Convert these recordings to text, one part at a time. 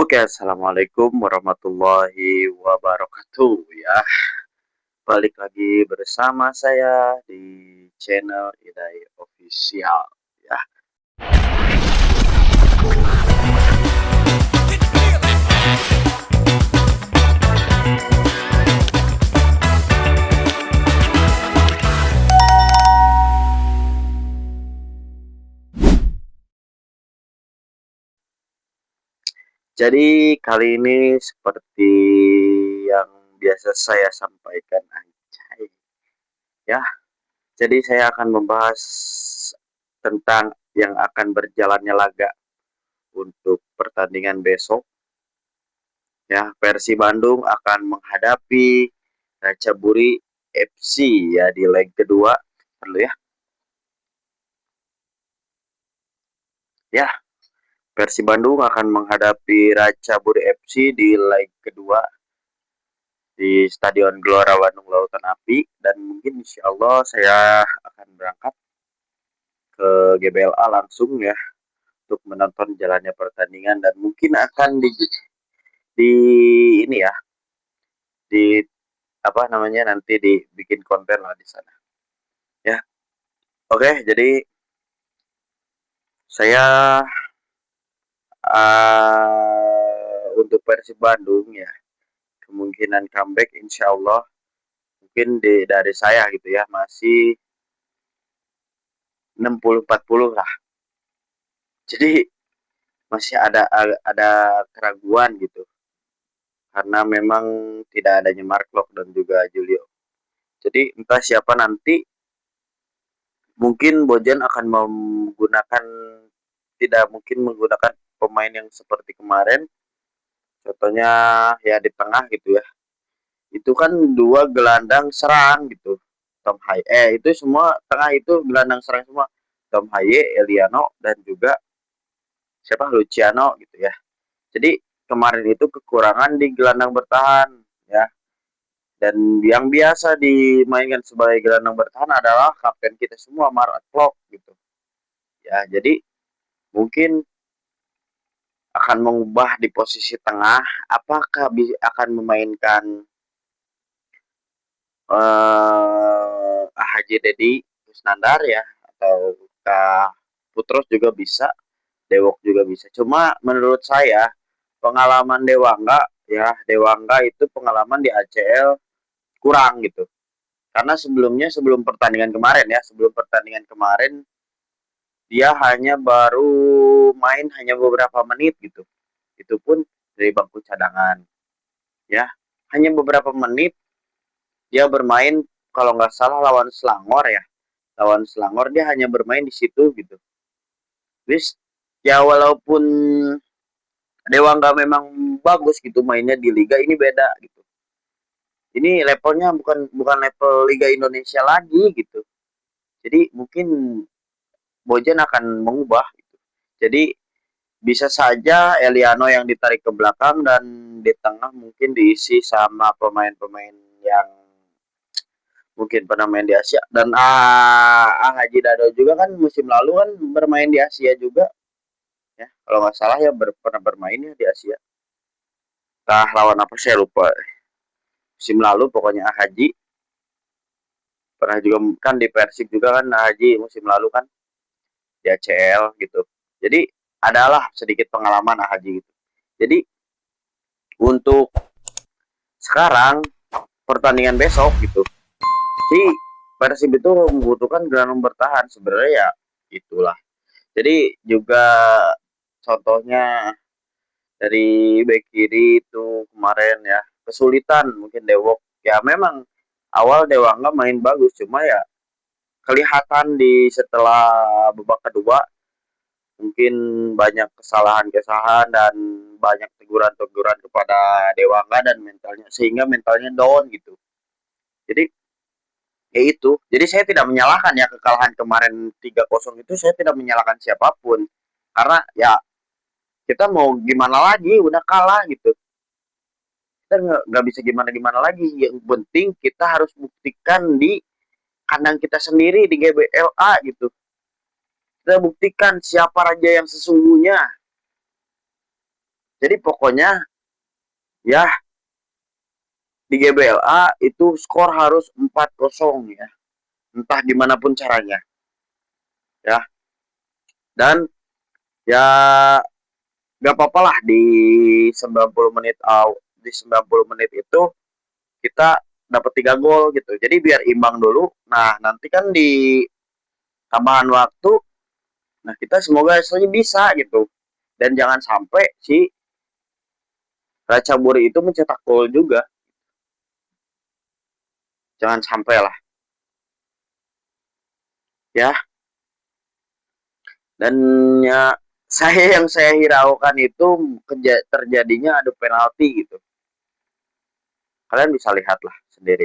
Oke, assalamualaikum warahmatullahi wabarakatuh ya. Balik lagi bersama saya di channel Idai Official ya. Jadi kali ini seperti yang biasa saya sampaikan anjay ya. Jadi saya akan membahas tentang yang akan berjalannya laga untuk pertandingan besok ya. Persib Bandung akan menghadapi Ratchaburi FC ya di leg kedua dulu ya. Ya, Persib Bandung akan menghadapi Ratchaburi FC di leg kedua di Stadion Gelora Bandung Lautan Api, dan mungkin insya Allah saya akan berangkat ke GBLA langsung ya untuk menonton jalannya pertandingan, dan mungkin akan di ini ya, di apa namanya, nanti dibikin konten lah di sana ya. Oke, jadi saya untuk Persib Bandung ya, kemungkinan comeback insya Allah mungkin dari saya gitu ya, masih 60-40 lah. Jadi masih ada keraguan gitu, karena memang tidak adanya Mark Lok dan juga Julio. Jadi entah siapa nanti, mungkin Bojan akan menggunakan, tidak mungkin menggunakan pemain yang seperti kemarin. Contohnya ya di tengah gitu ya. Itu kan dua gelandang serang gitu. Tom Haye, itu semua tengah itu gelandang serang semua. Tom Haye, Eliano, dan juga siapa, Luciano gitu ya. Jadi kemarin itu kekurangan di gelandang bertahan ya. Dan yang biasa dimainkan sebagai gelandang bertahan adalah kapten kita semua, Mark Klok gitu. Ya, jadi mungkin akan mengubah di posisi tengah. Apakah akan memainkan Haji Dedi Kusnandar ya, atau Kak Putros juga bisa, Dewok juga bisa. Cuma menurut saya pengalaman Dewangga ya, Dewangga itu pengalaman di ACL kurang gitu. Karena sebelumnya, sebelum pertandingan kemarin dia hanya baru main hanya beberapa menit gitu. Itu pun dari bangku cadangan ya. Hanya beberapa menit dia bermain, kalau nggak salah lawan Selangor ya. Lawan Selangor dia hanya bermain di situ gitu. Terus ya, walaupun Dewangga memang bagus gitu mainnya di liga ini, beda gitu. Ini levelnya bukan bukan level Liga Indonesia lagi gitu. Jadi mungkin Bojan akan mengubah gitu. Jadi bisa saja Eliano yang ditarik ke belakang, dan di tengah mungkin diisi sama pemain-pemain yang mungkin pernah main di Asia. Dan Haji Dado juga kan musim lalu kan bermain di Asia juga ya, kalau nggak salah ya, pernah bermain ya di Asia. Entah lawan apa saya lupa, musim lalu pokoknya Haji pernah juga kan di Persib juga kan, Haji musim lalu kan di ACL gitu. Jadi adalah sedikit pengalaman Haji gitu. Jadi untuk sekarang pertandingan besok gitu, si Persib itu membutuhkan gelandang bertahan sebenarnya ya, itulah. Jadi juga contohnya dari bek kiri itu kemarin ya, kesulitan mungkin Dewok ya. Memang awal Dewangga main bagus, cuma ya kelihatan di setelah babak kedua mungkin banyak kesalahan-kesalahan dan banyak teguran-teguran kepada Dewangga, dan mentalnya, sehingga mentalnya down gitu. Jadi ya itu. Jadi saya tidak menyalahkan ya, kekalahan kemarin 3-0 itu saya tidak menyalahkan siapapun. Karena ya kita mau gimana lagi, udah kalah gitu. Kita nggak bisa gimana-gimana lagi. Yang penting kita harus buktikan di kandang kita sendiri di GBLA gitu. Kita buktikan siapa raja yang sesungguhnya. Jadi pokoknya ya di GBLA itu skor harus 4-0 ya. Entah gimana pun caranya ya. Dan ya gak apa-apa lah di 90 menit di 90 menit itu kita dapat 3 gol gitu. Jadi biar imbang dulu. Nah, nanti kan di tambahan waktu, nah kita semoga hasilnya bisa gitu. Dan jangan sampai si Racaburi itu mencetak gol juga. Jangan sampai lah ya. Dan ya saya hiraukan itu terjadinya adu penalti gitu. Kalian bisa lihatlah sendiri.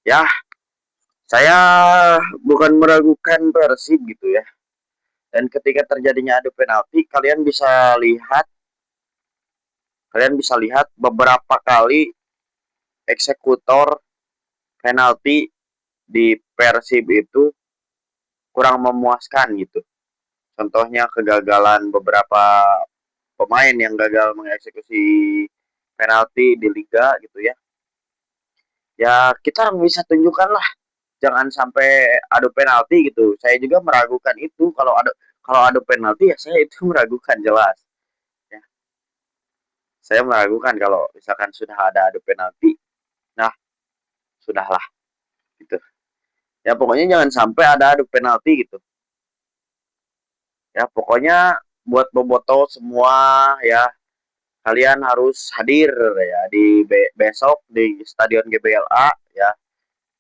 Ya, saya bukan meragukan Persib gitu ya. Dan ketika terjadinya adu penalti, kalian bisa lihat beberapa kali eksekutor penalti di Persib itu kurang memuaskan gitu. Contohnya kegagalan beberapa pemain yang gagal mengeksekusi penalti di liga gitu ya. Ya kita bisa tunjukkan lah, jangan sampai adu penalti gitu. Saya juga meragukan itu, kalau adu penalti ya saya itu meragukan jelas. Ya, saya meragukan kalau misalkan sudah ada adu penalti. Nah, sudahlah gitu. Ya pokoknya jangan sampai ada adu penalti gitu. Ya pokoknya buat boboto semua ya, kalian harus hadir ya di besok di Stadion GBLA ya.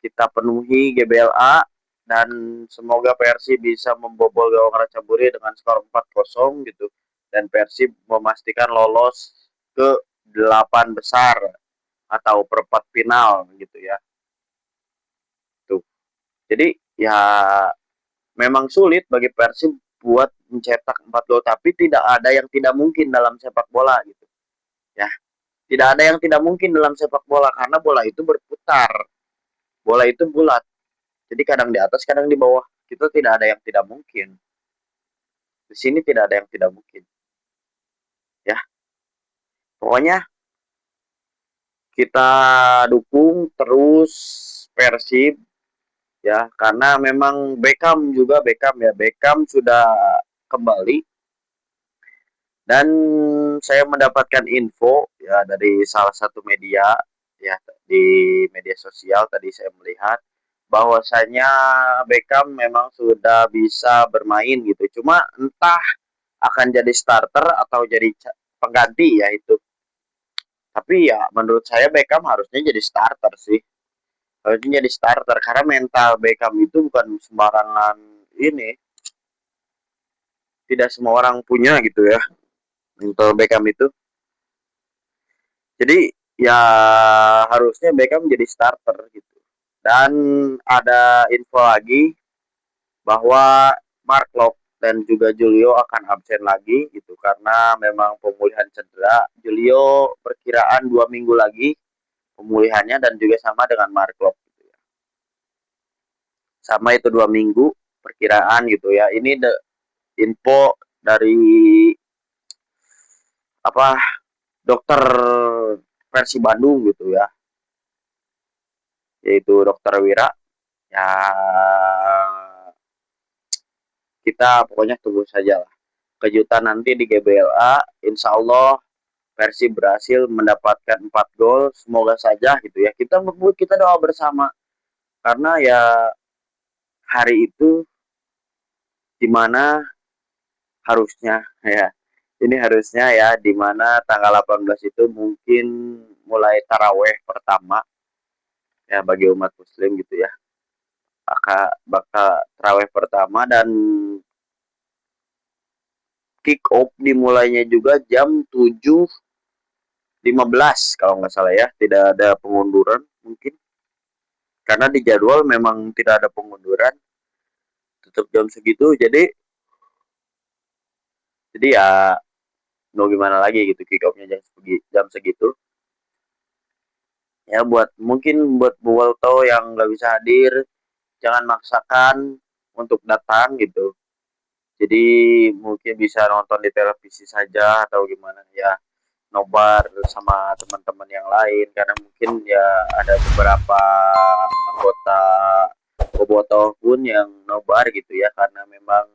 Kita penuhi GBLA dan semoga Persib bisa membobol gawang Ratchaburi dengan skor 4-0 gitu, dan Persib memastikan lolos ke 8 besar atau perempat final gitu ya. Tuh. Jadi ya memang sulit bagi Persib buat mencetak 4 gol, tapi tidak ada yang tidak mungkin dalam sepak bola gitu ya. Tidak ada yang tidak mungkin dalam sepak bola karena bola itu berputar. Bola itu bulat. Jadi kadang di atas, kadang di bawah. Itu tidak ada yang tidak mungkin. Di sini tidak ada yang tidak mungkin. Ya, pokoknya kita dukung terus Persib ya, karena memang Beckham sudah kembali. Dan saya mendapatkan info ya dari salah satu media ya, di media sosial tadi saya melihat bahwasanya Beckham memang sudah bisa bermain gitu. Cuma entah akan jadi starter atau jadi pengganti ya itu. Tapi ya menurut saya Beckham harusnya jadi starter sih. Harusnya jadi starter karena mental Beckham itu bukan sembarangan ini. Tidak semua orang punya gitu ya. Mental Beckham itu. Jadi ya harusnya Beckham jadi starter gitu. Dan ada info lagi bahwa Mark Locke dan juga Julio akan absen lagi gitu karena memang pemulihan cedera. Julio perkiraan 2 minggu lagi pemulihannya, dan juga sama dengan Mark Locke gitu ya. Sama itu 2 minggu perkiraan gitu ya. Ini info dari apa, dokter versi Bandung gitu ya, yaitu dokter Wira ya. Kita pokoknya tunggu saja lah kejutan nanti di GBLA. Insya Allah Persib berhasil mendapatkan 4 gol, semoga saja gitu ya. Kita doa bersama karena ya hari itu dimana harusnya ya, ini harusnya ya dimana tanggal 18 itu mungkin mulai taraweh pertama ya bagi umat muslim gitu ya. Bakal taraweh pertama, dan kick off dimulainya juga jam 7.15 kalau nggak salah ya. Tidak ada pengunduran mungkin karena di jadwal memang tidak ada pengunduran, tutup jam segitu. Jadi ya mau gimana lagi gitu, kick offnya jam segitu ya. Buat Bowoto yang nggak bisa hadir, jangan maksakan untuk datang gitu. Jadi mungkin bisa nonton di televisi saja atau gimana ya, nobar sama teman-teman yang lain karena mungkin ya ada beberapa anggota bobotoh pun yang nobar gitu ya karena memang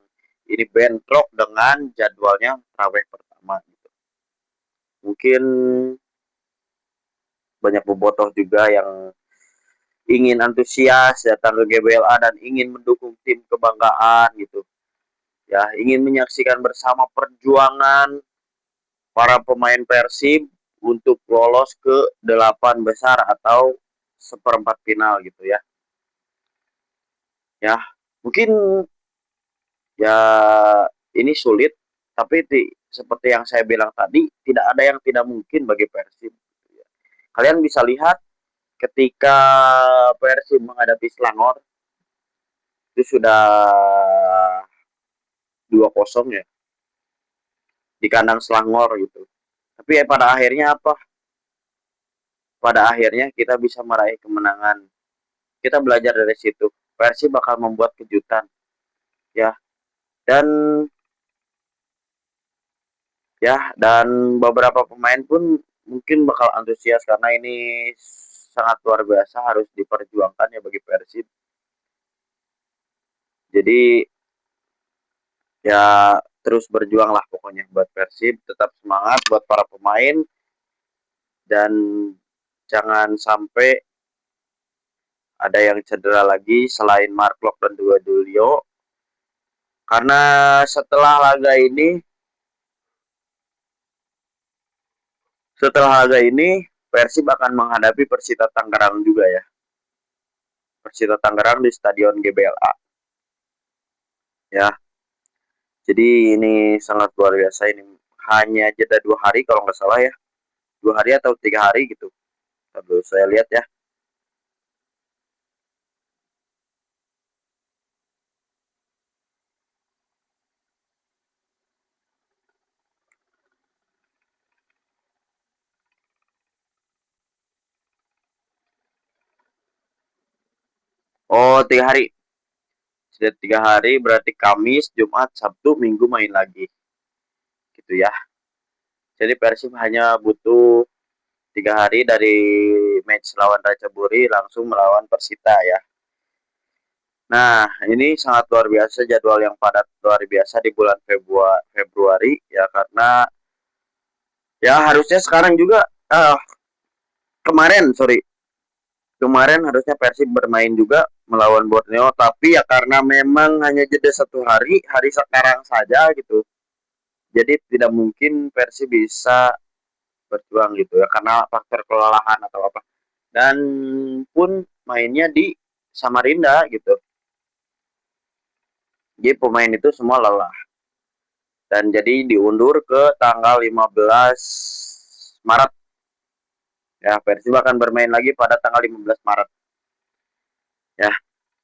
ini bentrok dengan jadwalnya tarawih pertama gitu. Mungkin banyak bobotoh juga yang ingin antusias datang ke GBLA dan ingin mendukung tim kebanggaan gitu. Ya, ingin menyaksikan bersama perjuangan para pemain Persib untuk lolos ke 8 besar atau seperempat final gitu ya. Ya, mungkin ya ini sulit, tapi seperti yang saya bilang tadi, tidak ada yang tidak mungkin bagi Persib. Kalian bisa lihat ketika Persib menghadapi Selangor itu sudah 2-0 ya di kandang Selangor gitu. Tapi ya pada akhirnya apa? Pada akhirnya kita bisa meraih kemenangan. Kita belajar dari situ. Persib bakal membuat kejutan ya. Dan dan beberapa pemain pun mungkin bakal antusias karena ini sangat luar biasa harus diperjuangkan ya bagi Persib. Jadi ya terus berjuang lah pokoknya buat Persib, tetap semangat buat para pemain dan jangan sampai ada yang cedera lagi selain Mark Lok dan juga Julio. Karena setelah laga ini Persib akan menghadapi Persita Tangerang juga ya. Persita Tangerang di Stadion GBLA. Ya, jadi ini sangat luar biasa ini. Hanya jeda 2 hari kalau nggak salah ya. 2 hari atau 3 hari gitu. Lalu saya lihat ya. Oh, 3 hari. Sudah 3 hari berarti Kamis, Jumat, Sabtu, Minggu main lagi. Gitu ya. Jadi Persib hanya butuh 3 hari dari match lawan Raja Buri langsung melawan Persita ya. Nah, ini sangat luar biasa jadwal yang padat luar biasa di bulan Februari ya karena ya harusnya sekarang juga kemarin sorry kemarin harusnya Persib bermain juga melawan Borneo tapi ya karena memang hanya jeda 1 hari hari sekarang saja gitu jadi tidak mungkin Persib bisa berjuang gitu ya karena faktor kelelahan atau apa dan pun mainnya di Samarinda gitu jadi pemain itu semua lelah dan jadi diundur ke tanggal 15 Maret ya Persib akan bermain lagi pada tanggal 15 Maret ya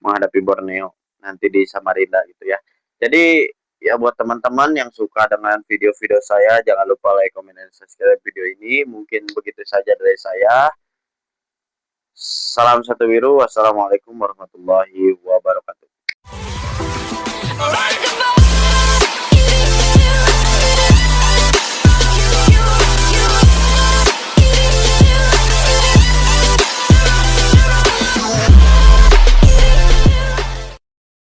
menghadapi Borneo nanti di Samarinda gitu ya. Jadi ya buat teman-teman yang suka dengan video-video saya jangan lupa like, comment, dan subscribe video ini. Mungkin begitu saja dari saya. Salam satu biru. Wassalamualaikum warahmatullahi wabarakatuh.